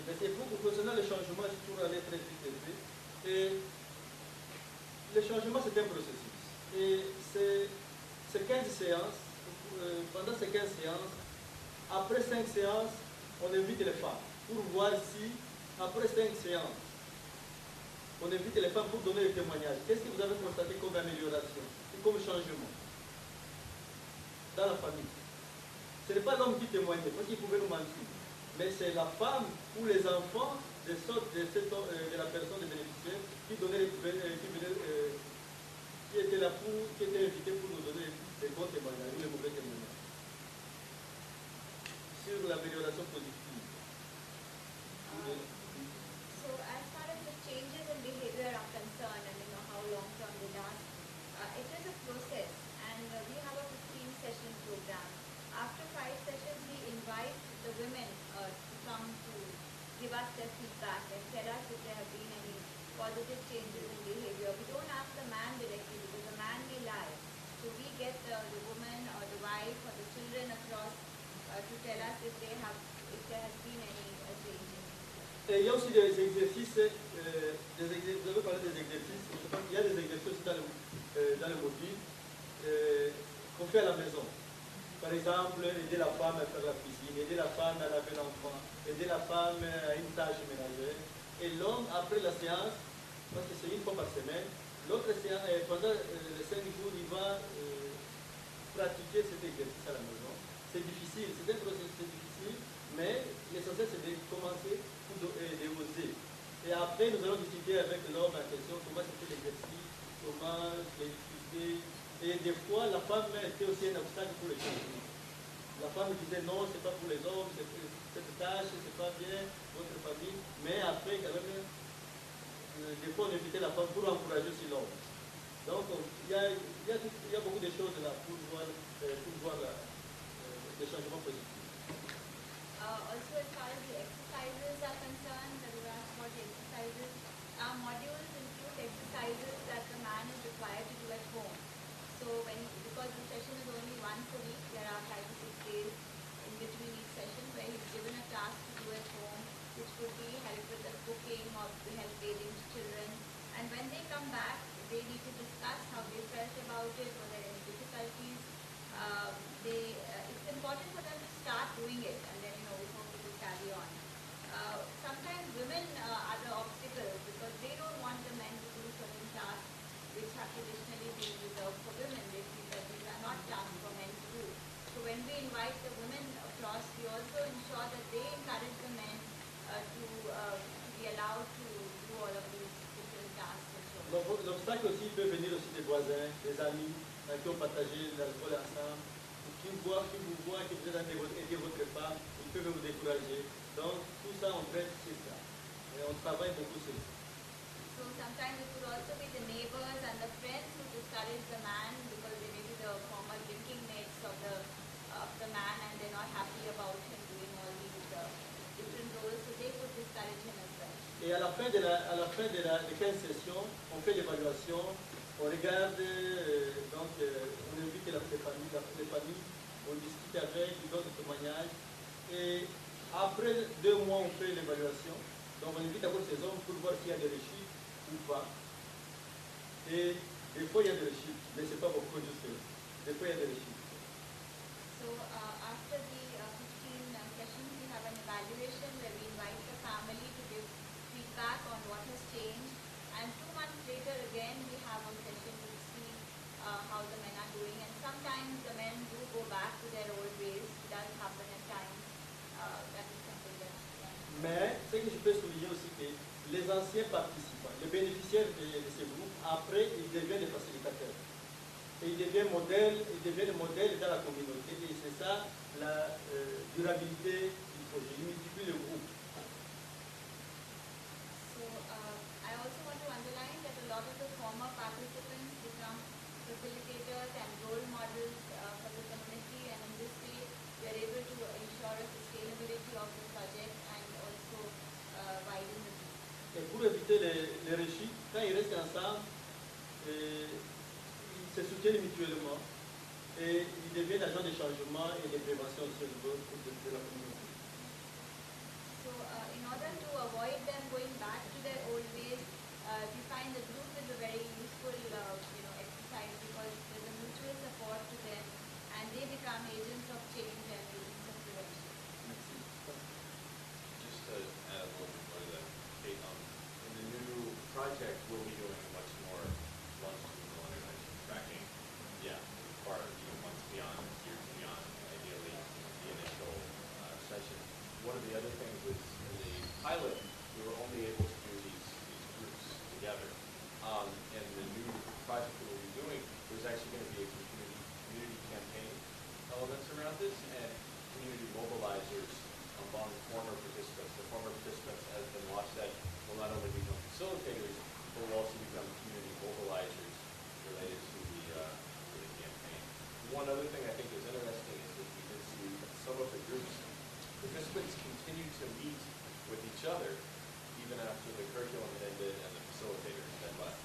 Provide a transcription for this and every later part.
Mais c'est pour concernant le changement, je trouve aller très vite élevé. Et le changement, c'est un processus. Et c'est 15 séances. Pendant ces 15 séances, après 5 séances, on invite les femmes pour voir si, après 5 séances, on invite les femmes pour donner des témoignages. Qu'est-ce que vous avez constaté comme amélioration et comme changement dans la famille? Ce n'est pas l'homme qui témoignait, parce qu'il pouvait nous mentir. Mais c'est la femme ou les enfants de la personne de bénéficiaire qui était là qui était invité pour nous donner des bons témoignages ou les mauvais témoignages sur l'amélioration positive. So as far as the changes in behavior are concerned, and how long term they last, it is a process, and we have a 15-session program. After 5 sessions, we invite the women to come to give us their feedback and tell us if there have been any positive changes in behavior. We don't ask the man directly because the man may lie. So we get the woman or the wife or the children across to tell us if there has been any changes. Et il y a aussi des exercices, vous avez parlé des exercices, il y a des exercices dans le module qu'on fait à la maison. Par exemple, aider la femme à faire la cuisine, aider la femme à laver l'enfant, aider la femme à une tâche ménagère. Et l'homme, après la séance, parce que c'est une fois par semaine, l'autre séance, pendant les 5 jours, il va pratiquer cet exercice à la maison. C'est difficile, c'est un processus difficile, mais l'essentiel c'est de commencer de oser. Et après, nous allons discuter avec l'homme en question comment se fait l'exercice, comment les difficultés. Et des fois, la femme était aussi un obstacle pour les changement. La femme disait non, c'est pas pour les hommes, cette tâche, c'est pas bien, votre famille. Mais après, quand même, des fois, on invitait la femme pour encourager aussi l'homme. Donc, il y a beaucoup de choses là pour voir les changements positifs. Also, as far as the exercises are concerned, that we asked about the exercises, our modules include exercises that the man is required to do at home. So, because the session is only once a week, there are 5 to 6 days in between each session where he's given a task to do at home, which could be help with the cooking or help bathing children. And when they come back, they need to discuss how they felt about it, were there any difficulties. It's important for them to start doing it, and then before people carry on. Sometimes women are the obstacles because they don't want the men to do certain tasks which have traditionally been reserved for women. They feel that these are not tasks for men to do. So when we invite the women across, we also ensure that they encourage the men to be allowed to do all of these different tasks. L'obstacle aussi peut venir aussi des voisins, des amis qui ont partagé l'alcool ensemble, qui vous voient que vous êtes aider votre femme, ils peuvent vous décourager. Donc tout ça on traite sur ça. Et on travaille beaucoup sur ça. So sometimes it could also be the neighbors and the friends who discourage the man because they may be the former drinking mates of the man and they're not happy about him doing all these different roles, so they could discourage him as well. Et à la fin des 15 sessions, on fait l'évaluation, on regarde, on invite les familles, on discute avec, ils donnent des témoignages. Et après 2 mois, on fait l'évaluation. Donc on invite encore ces hommes pour voir s'il y a des réussites ou pas. Et des fois, il y a des réussites, mais ce n'est pas beaucoup justement. Des fois, il y a des réussites. So after the 15 sessions, we have an evaluation where we invite the family to give feedback on what has changed, and 2 months later again we have a session to see how the men are doing, and sometimes the men do go back to their old ways. It does happen at times. That is something that. Mais ce que je peux souligner aussi que les anciens participants, les bénéficiaires de ces groupes, après ils deviennent des facilitateurs. Et ils deviennent modèles dans la communauté. Et c'est ça la durabilité du projet. Ils multiplient le groupe. So I also want to underline that a lot of the former participants become facilitators and role models for the community, and in this way we are able to ensure a sustainability of the project and also widen the group. Et pour éviter les réussites, quand ils restent ensemble, ils se soutiennent mutuellement et ils deviennent agents de changement et de prévention sur le niveau de la communauté. So So in order to avoid them going back to their old ways, we find the group is a very useful exercise because there's a mutual support to them and they become agents of change and agents of prevention. Just to add a little bit more to that, Kate, in the new project, we'll be doing much more longitudinal intervention tracking. Yeah, far months beyond, years beyond, ideally the initial session. One of the other things is in the pilot, we were only able to do these groups together. And the new project that we'll be doing, there's actually going to be a community campaign elements around this and community mobilizers among former participants. The former participants, as Benoit said, will not only become facilitators, but will also become community mobilizers related to the campaign. One other thing I think is interesting is that we did see some of the groups, participants continue to meet with each other even after the curriculum had ended and the facilitators had left.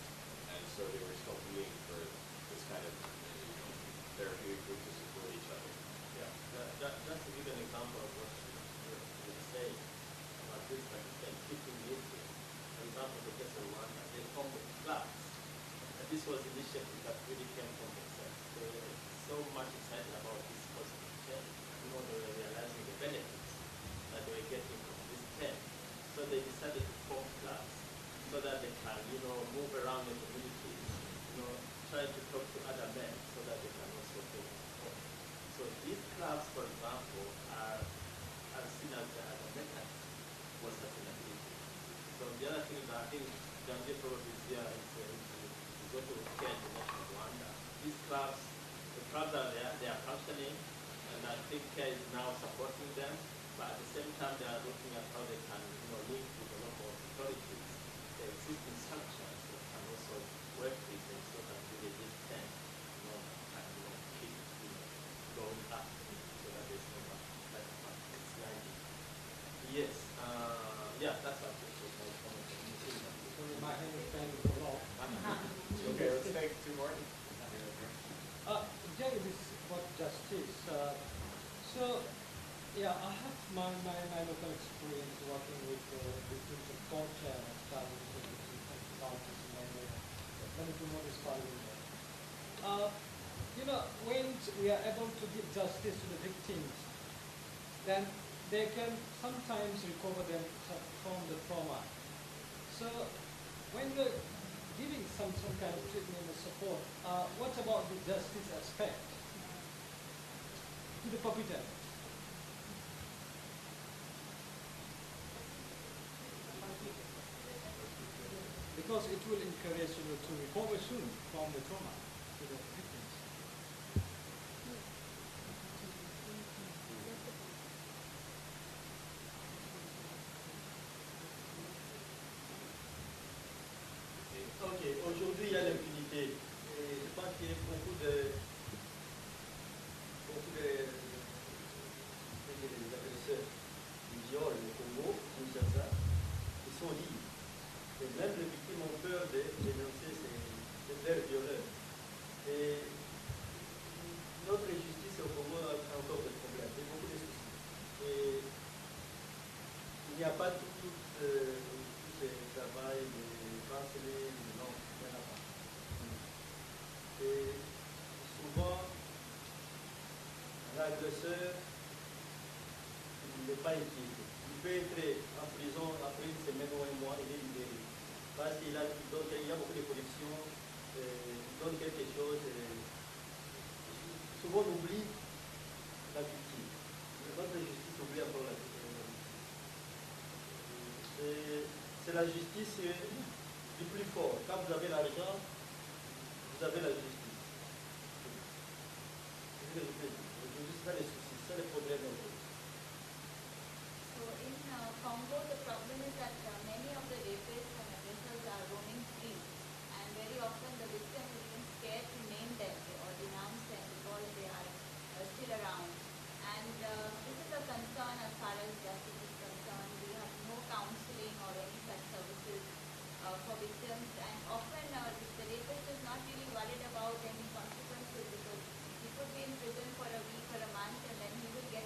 And so they were still meeting for this kind of therapeutic group to support each other. Yeah, just to give an example of what you say about this kind of thing, keeping meeting. For example, the case of Rwanda, they formed a class. And this was initiative that really came from themselves. They were so much excited about this positive change. They were realizing the benefits that they were getting from this change. So they decided to form class so that they can, move around the community, try to talk to other men so that they can also take support. So these clubs, for example, are seen as a mechanism for sustainability. So the other thing that I think Janji probably is here is what we care in National Rwanda. These clubs, the clubs are there, they are functioning, and I think CARE is now supporting them, but at the same time they are looking at how they can link with the local authorities, the existing structures that can also work with them so that really this can keep going up so that there's no sliding. Yes, that's what I think my comment. My hand is banging the wall. Okay, let's take two more. Jerry, this is about justice. I have my local experience working with victims of torture and starting with victims of violence in my area. Let me do more this part of when we are able to give justice to the victims, then they can sometimes recover them from the trauma. So when you're giving some kind of treatment and support, what about the justice aspect to the perpetrator? Because it will encourage to recover soon from the trauma to the victims. Ok, aujourd'hui il y a l'impunité. Et je pense qu'il y a beaucoup agresseurs du viol au Congo, Kinshasa, qui sont libres. Et même les victimes ont peur de dénoncer leurs violeurs. Et notre justice au Congo a encore des problèmes, il y a beaucoup de soucis. Et il n'y a pas tout ce travail de counseling, non, il n'y en a pas. Et souvent, l'agresseur, il n'est pas inquiété. Il peut être en prison après une semaine ou un mois, il est libéré. Parce qu'il y a beaucoup de connexions, il donne quelque chose. Souvent, on oublie la victime. Notre justice oublie encore la victime. C'est la justice du plus fort. Quand vous avez l'argent, vous avez la justice. C'est ça les soucis, c'est ça les problèmes aujourd'hui. So in Congo, the problem is that many of the rapists and aggressors are roaming free, and very often the victim is even scared to name them or denounce them because they are still around. And this is a concern as far as justice is concerned. We have no counseling or any such services for victims, and often the rapist is not really worried about any consequences because he could be in prison for a week or a month and then he will get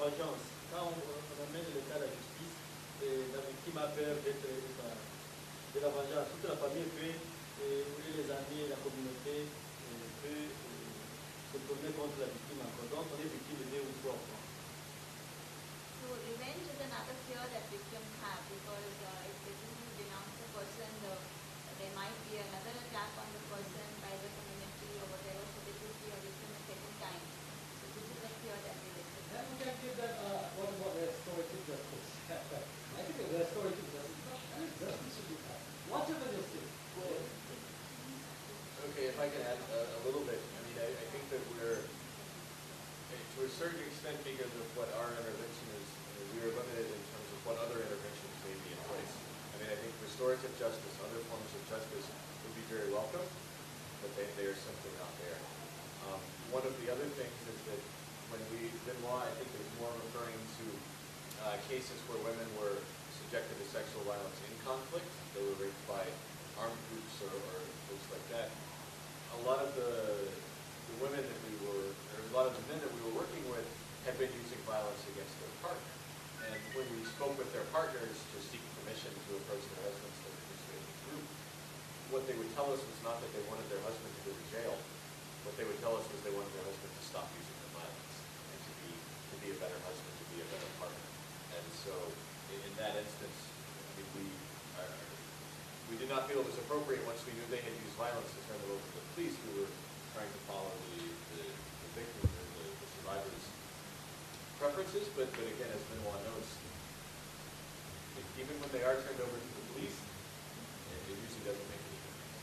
vengeance. Quand on amène le cas à la justice, la victime a peur de la vengeance. Toute la famille peut, ou les amis, la communauté, peut se tourner contre la victime encore. Donc on est victime de 2 ou 3 fois. So revenge is another fear that victims have because if they do denounce the person, there might be another attack on the person by the community or whatever, so they could be a victim a second time. So this is a fear that they live with. Then we can give that, what about restorative justice? I think the restorative justice, justice should be that. Whatever justice. Okay, if I can add a little bit, I mean, I think that we're, to a certain extent, because of what our intervention is, we are limited in terms of what other interventions may be in place. I mean, I think restorative justice, other forms of justice would be very welcome, but they are simply not there. One of the other things is that when Benoit, I think, is more referring to cases where women were subjected to sexual violence in conflict. They were raped by armed groups or folks like that. A lot of the women that a lot of the men that we were working with had been using violence against their partner. And when we spoke with their partners to seek permission to approach their husbands to participate in the group, what they would tell us was not that they wanted their husband to go to jail. What they would tell us was they wanted their husband to stop using the violence and to be a better husband, to be a better partner. And so in that instance, I mean, we did not feel it was appropriate once we knew they had used violence to turn them over to the police. We were trying to follow the victim or the survivor's preferences, but again, as Benoit knows, even when they are turned over to the police, it usually doesn't make any difference.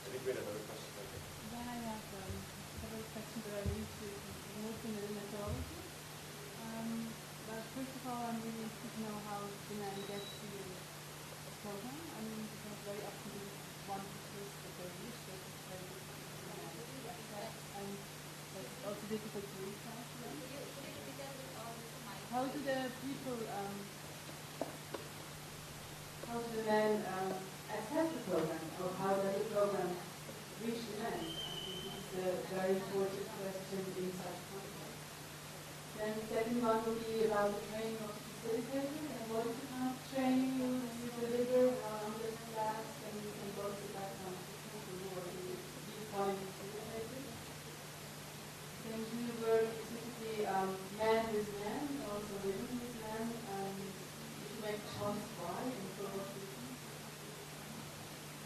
I think we had another question. Then I have several questions that I need to look in the methodology. But first of all, I'm really interested to know how the man gets to the program. I mean, because very often they want to choose the baby, so it's very difficult to like that. And it's also difficult to reach out to them. Could you repeat that with all the mic? How do the people, how do the men access the program, or how does the program reach the men? I think it's a very important question in such context. Then the second one will be about the training of the facilitator, and what is the kind of training you deliver, how long does it last, and what is the background of the people who are becoming facilitators. Then do you work specifically man with men, also women with men, if you make choice why and for what reasons?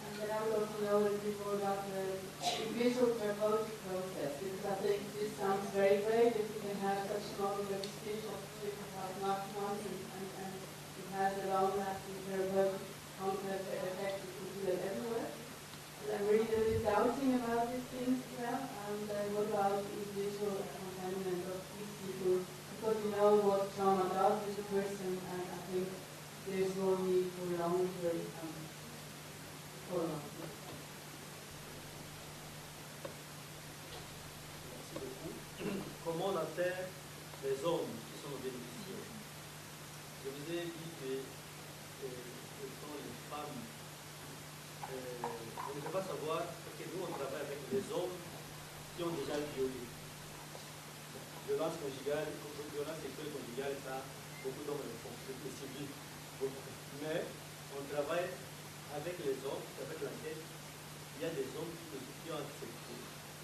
And then I would also know a little bit more about the individual therapeutic process, because I think this sounds very great if we can have such a model where we speak of 3.5 months and it has a long-lasting therapeutic concept effect. We can do that everywhere. But I'm really a bit doubting about these things as well. And what about the individual accompaniment of these people? Because we know what trauma does with a person, and I think there's no need for long-term follow-up. Merci beaucoup. Comment on atteint les hommes qui sont nos bénéficiaires? Je vous ai dit que ce sont les femmes. On ne peut pas savoir, parce que nous on travaille avec les hommes qui ont déjà violé. Violence conjugale, violence sexuelle conjugale, ça, beaucoup d'hommes le font, c'est civil. Mais on travaille avec les hommes, avec l'enquête, il y a des hommes qui ont accepté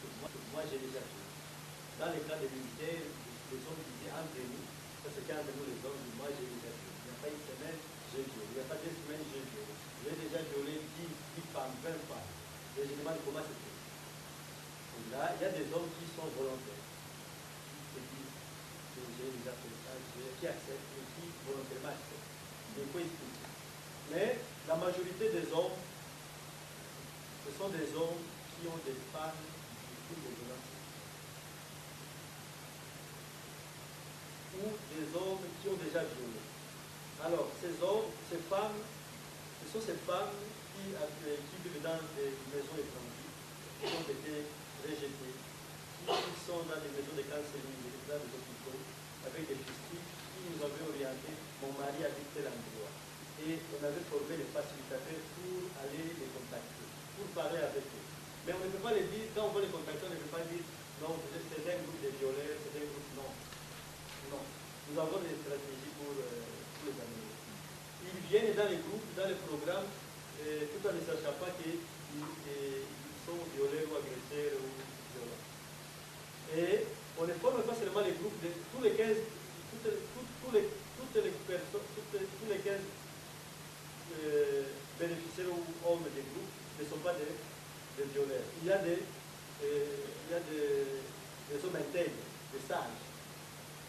que moi j'ai déjà fait. Dans les cas des militaires, les hommes disaient entre nous, ça c'est qu'entre nous les hommes, moi j'ai déjà fait. Il n'y a pas une semaine, j'ai violé. Il n'y a pas 2 semaines, j'ai violé. J'ai déjà violé 10 femmes, 20 femmes. Et je demande comment c'est fait. Et là, il y a des hommes qui sont volontaires, qui se disent que j'ai déjà fait ça, qui acceptent et qui volontairement acceptent. Il faut expliquer. Mais la majorité des hommes, ce sont des hommes qui ont des femmes victimes de violences ou des hommes qui ont déjà violé. Alors, ces hommes, ces femmes, ce sont ces femmes qui vivent dans des maisons étrangères, qui ont été rejetées, qui sont dans des maisons de cancérisme, dans des hôpitaux, avec des justices qui nous avaient orientés. Mon mari habite tel endroit. Et on avait formé les facilitateurs pour aller les contacter, pour parler avec eux. Mais on ne peut pas les dire, quand on veut les contacter, on ne peut pas dire non, c'est un groupe de violeurs, c'est un groupe, non. Non. Nous avons des stratégies pour les amener. Ils viennent dans les groupes, dans les programmes, tout en ne sachant pas qu'ils sont violés ou agressés ou violents. Et on ne forme pas seulement les groupes, tous les 15, toutes les personnes, tous les 15 bénéficiaires ou hommes des groupes ne sont pas des violeurs. Il y a des hommes intègres, des sages.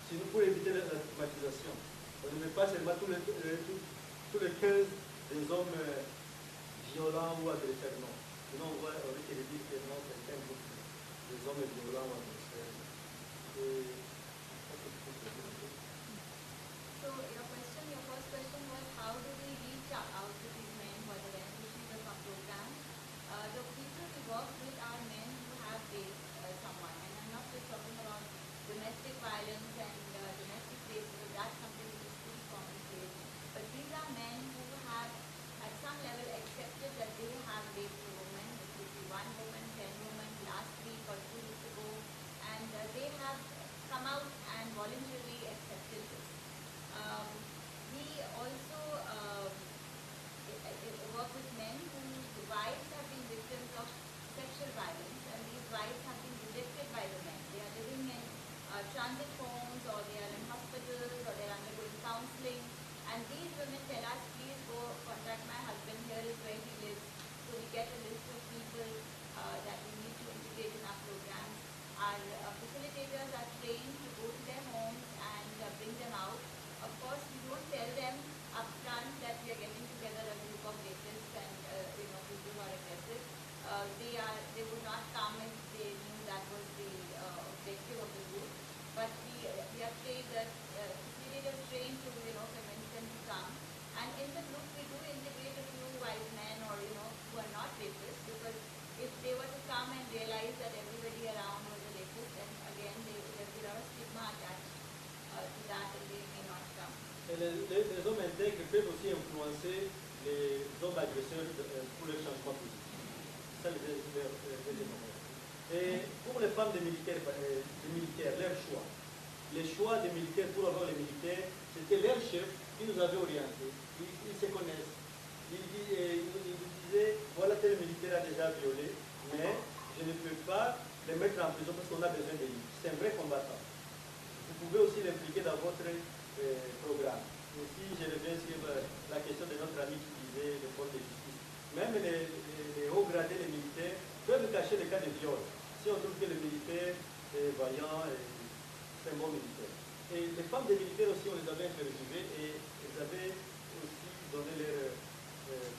Sinon, pour éviter la stigmatisation, on ne met pas seulement tous les 15 des hommes violents ou agresseurs, non. Sinon, on risque de dire que non, c'est un groupe des hommes violents ou agresseurs. So your first question was how do we reach out to these men who are the beneficiaries of our program? The people we work with are men who have raped someone, and I'm not just talking about domestic violence and domestic rape, because that's something which is pretty commonplace. But these are men who have, at some level, accepted that they have raped a woman. It could be 1 woman, 10 women, last week or 2 weeks ago, and they have come out and voluntarily accepted this. We also work with men whose wives have been victims of sexual violence, and these wives have been rejected by the men. They are living in transit homes, or they are in hospitals, or they are undergoing counseling, and these women tell us, please go contact my husband, here is where he lives. So we get a list of people that we need to integrate in our programs. Our facilitators are trained to go to their homes and bring them out. Of course, we don't tell them up front that we are getting together a group of rapists and people who are aggressive. They would not come if they knew that was the objective of the group. But we are trained that facilitators trained to convince them to come. And in the group we do integrate a few wise men or who are not rapists, because if they were to come and realize that everybody around was a rapist, then again there would be a lot of stigma attached to that, and they may not come. Et les hommes intègres peuvent aussi influencer les hommes agresseurs pour le changement positif. C'est ça le deuxième moment. Et pour les femmes des militaires, leur choix. Les choix des militaires pour avoir les militaires, c'était leur chef qui nous avait orientés. Ils se connaissent. Ils nous disaient, voilà, tel militaire a déjà violé, mais je ne peux pas les mettre en prison parce qu'on a besoin de lui. C'est un vrai combattant. Vous pouvez aussi l'impliquer dans votre programme. Aussi, je reviens sur la question de notre ami qui disait le force de justice. Même les hauts gradés, les militaires, peuvent cacher les cas de viol. Si on trouve que le militaire est vaillant, c'est un bon militaire. Et les femmes des militaires aussi, on les avait interviewées et elles avaient aussi donné leurs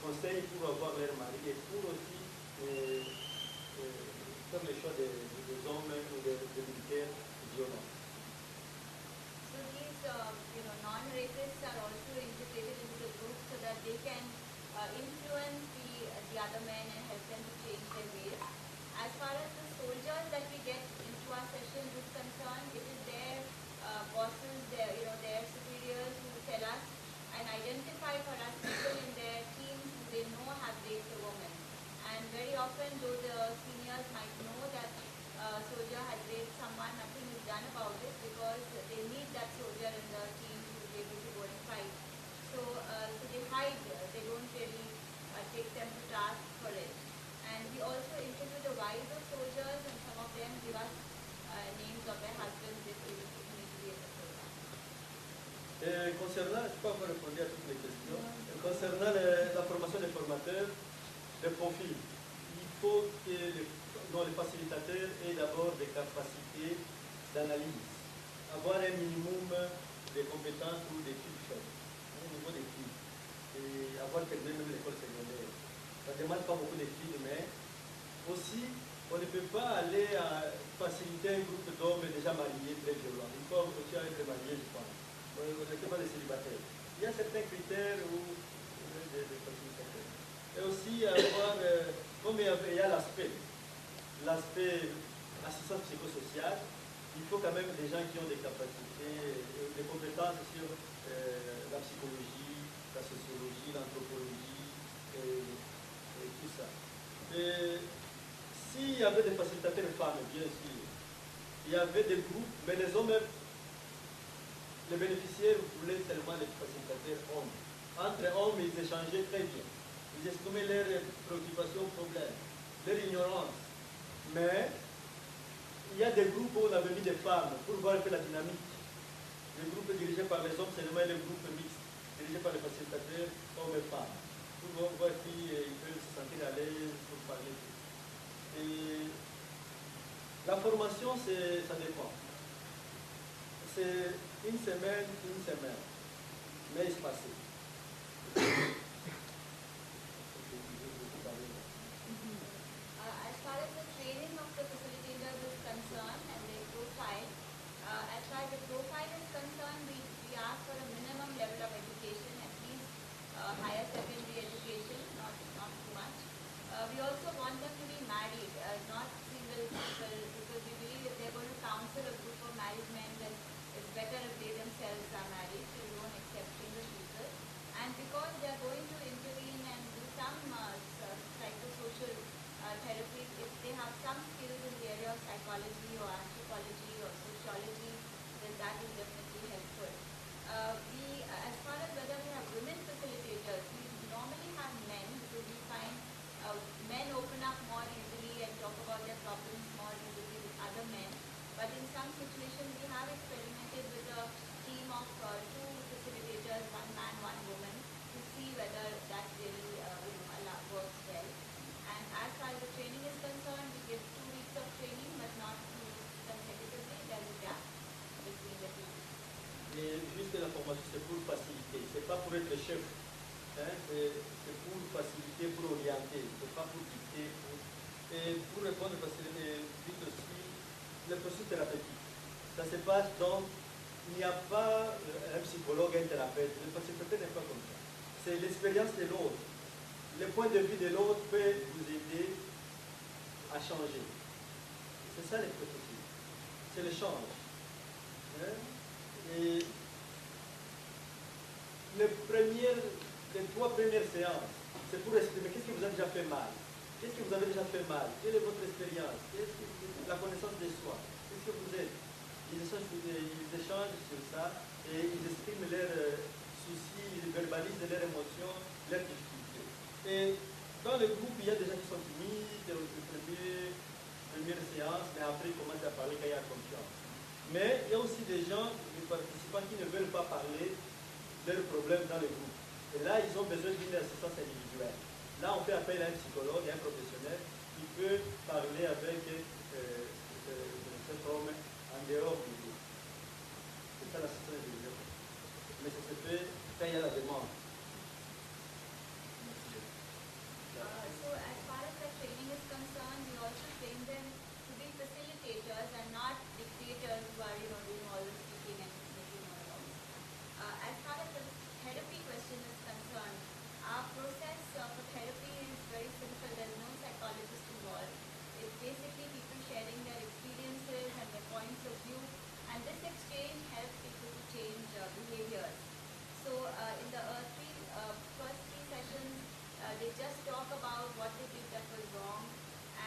conseils pour avoir leur mari et pour aussi faire le choix des hommes ou des militaires violents. So these non-rapists are also integrated into the group so that they can influence the other men and help them to change their ways. As far as the soldiers that we get into our sessions is concerned, it is their bosses, their superiors who tell us and identify for us people in their teams who they know have raped a woman. And very often, though the seniors might know that a soldier has raped someone, nothing is done about it because they need that soldier in the team to be able to go and fight. So they hide, they don't really take them to task for it. And we also interview the wives of soldiers, and some of them give us names of their husbands if we need to be in the program. Concernant, je ne peux pas encore répondre à toutes les questions, concernant la formation des formateurs, le profil, il faut que les facilitateurs aient d'abord des capacités d'analyse, avoir un minimum de compétences ou d'études faites, au niveau d'études, et avoir terminé même l'école secondaire. Ça ne demande pas beaucoup d'études, mais aussi, on ne peut pas aller faciliter un groupe d'hommes déjà mariés, très violents. Il faut aussi être marié, je pense. On n'est pas des célibataires. Il y a certains critères où des facilitateurs. Et aussi avoir, comme il y a l'aspect assistance psychosociale, il faut quand même des gens qui ont des capacités, des compétences sur la psychologie, la sociologie, l'anthropologie et tout ça. S'il y avait des facilitateurs femmes, bien sûr, il y avait des groupes, mais les hommes les bénéficiaires voulaient seulement les facilitateurs hommes. Entre hommes, ils échangeaient très bien. Ils exprimaient leurs préoccupations, problèmes, leur ignorance. Mais il y a des groupes où on avait mis des femmes pour voir un peu la dynamique. Les groupes dirigés par les hommes, c'est seulement les groupes mixtes, dirigés par les facilitateurs, hommes et femmes. Pour voir qui ils peuvent se sentir à l'aise pour parler. Et la formation, ça dépend. C'est une semaine, mais espacée. As far as the training of the facilitators is concerned and their profile, as far as the profile is concerned, we ask for a minimum level of education, at least higher secondary education, not too much. We also want them to be married, not single people, because we believe if they're going to counsel a group of married men, then it's better if they themselves are married, so we don't accept single people. And because they're going to intervene and do some psychosocial therapy, if they have some skills in the area of psychology or anthropology or sociology, then that is definitely helpful. As far as whether we have women facilitators, we normally have men because we find men open up more easily and talk about their problems more easily with other men. But in some situations, we have experimented with a team of two facilitators, one man, one woman, to see whether that really works well. And as far as the training is concerned, we give 2 weeks of training, but not 2 weeks consecutively. There is a gap between the two. Et juste la formation, c'est pour faciliter, c'est pas pour être le chef, hein, c'est pour faciliter, pour orienter, c'est pas pour dicter. Et pour répondre, parce que vite aussi, le processus thérapeutique, ça se passe donc, il n'y a pas un psychologue, un thérapeute, le facilitateur n'est pas comme ça. C'est l'expérience de l'autre. Le point de vue de l'autre peut vous aider à changer. C'est ça le processus. C'est l'échange. Hein? Et les 3 premières séances, c'est pour exprimer qu'est-ce qui vous a déjà fait mal. Qu'est-ce que vous avez déjà fait mal? Quelle est votre expérience? La connaissance de soi? Qu'est-ce que vous êtes? Ils échangent sur ça et ils expriment leurs soucis, ils verbalisent leurs émotions, leurs difficultés. Et dans le groupe, il y a des gens qui sont timides aux premières séances, mais après ils commencent à parler quand il y a confiance. Mais il y a aussi des gens, des participants qui ne veulent pas parler de leurs problèmes dans le groupe. Et là, ils ont besoin d'une assistance individuelle. Là, on fait appel à un psychologue, à un professionnel qui peut parler avec cet homme en dehors du groupe. C'est ça l'assistance individuelle. Mais ça se fait quand il y a la demande. So as far as the training is concerned, we also train them to be facilitators and not dictators who are, doing all the speaking and making all the noise. As far as the therapy question is concerned, our process for therapy is very simple. There's no psychologist involved. It's basically people sharing their experiences and their points of view, and this exchange helps people to change behaviors. So in the first 3 sessions, they just talk about what they did that was wrong,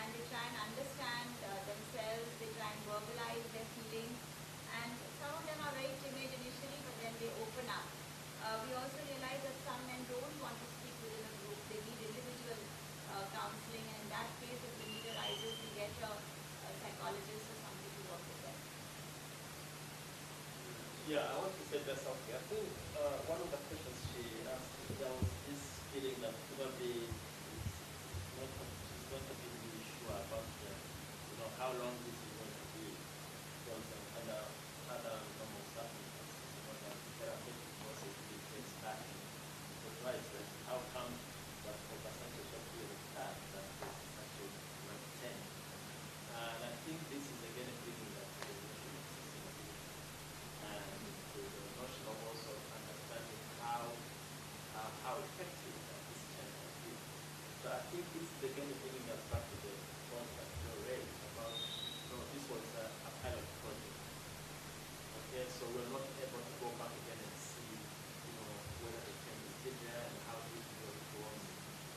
and they try and understand themselves, they try and verbalize their feelings, and some of them are very timid initially, but then they open up. We also realize that some men don't want to speak within a group, they need individual counseling, and in that case, if the need arises, we get a psychologist or somebody to work with them. Yeah, I want to say that something. I think one of the questions she asked, there was this feeling that probably she's not really sure about how long this is going to be. Because under normal circumstances, the therapeutic process it takes time. But why is that? How come that over such a short period of time that this is actually not 10? And I think this is again a feeling that the notion of sustainability and the notion of also understanding how effective that this can be. So I think this is again a feeling that back to the point that you raised about this was a pilot project. Okay, so we're not able to go back again and see whether the change is still there and how this goes.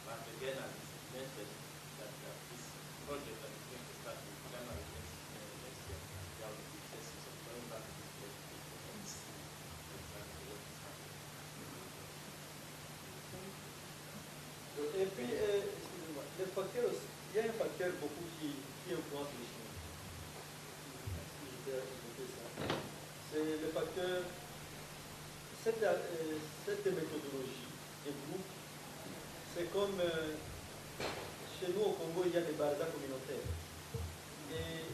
But again, as mentioned, that this project that is going to start in January next year, there will be cases of going back to this project and see facteur, il y a un facteur beaucoup qui influence les chiens. Si je peux ajouter ça. C'est le facteur, cette méthodologie de groupe, c'est comme chez nous au Congo, il y a des barzas communautaires. Et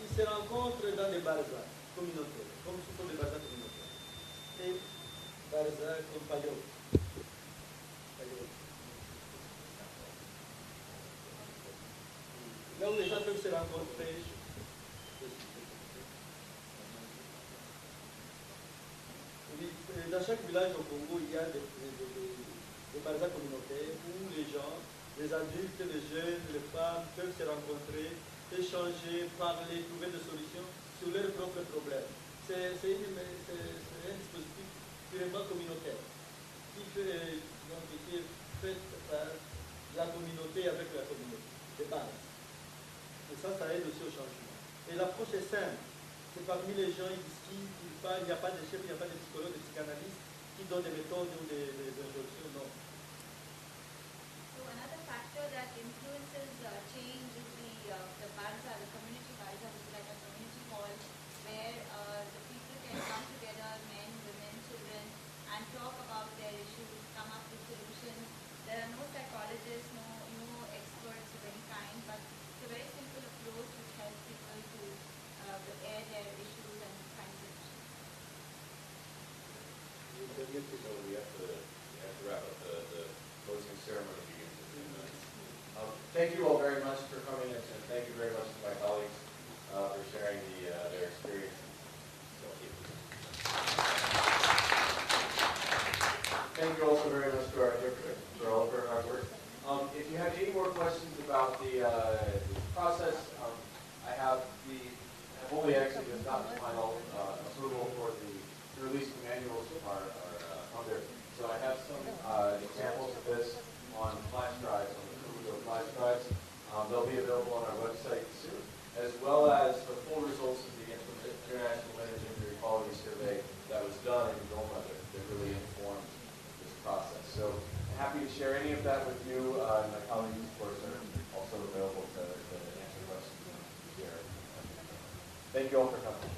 ils se rencontrent dans des barzas communautaires, comme ce sont des barzas communautaires. Et barzas comme Payot. Là où les gens peuvent se rencontrer, dans chaque village au Congo, il y a des barzas communautaires où les gens, les adultes, les jeunes, les femmes peuvent se rencontrer, échanger, parler, trouver des solutions sur leurs propres problèmes. C'est un dispositif purement communautaire qui est fait par la communauté avec la communauté, de base. Et ça aide aussi au changement. Et l'approche est simple. C'est parmi les gens, ils discutent, ils parlent, il n'y a pas de chef, il n'y a pas de psychologue, de psychanalyste qui donnent des méthodes ou des injonctions, non. So another factor that influences change is the barza, the community barza, which is like a community hall where the people can come together, men, women, children, and talk about their issues, come up with solutions. There are no psychologists, no experts of any kind, but it's a very simple approach which helps people to air their issues and find solutions. So we have to wrap up. The closing ceremony begins in 2 minutes. Thank you all very much for coming, and thank you very much to my colleagues for sharing their experience. Thank you also very much to our interpreter for all of her hard work. If you have any more questions about the process, I've only actually just gotten the final approval for the release of manuals are under. So I have some examples of this on flash drives, on the Kurudo flash drives. They'll be available on our website soon, as well as the full results of the International Energy Injury Quality Survey that was done in Goma that really informed this process. So I'm happy to share any of that with you. My colleagues, of course, are also available to answer questions and share. Thank you all for coming.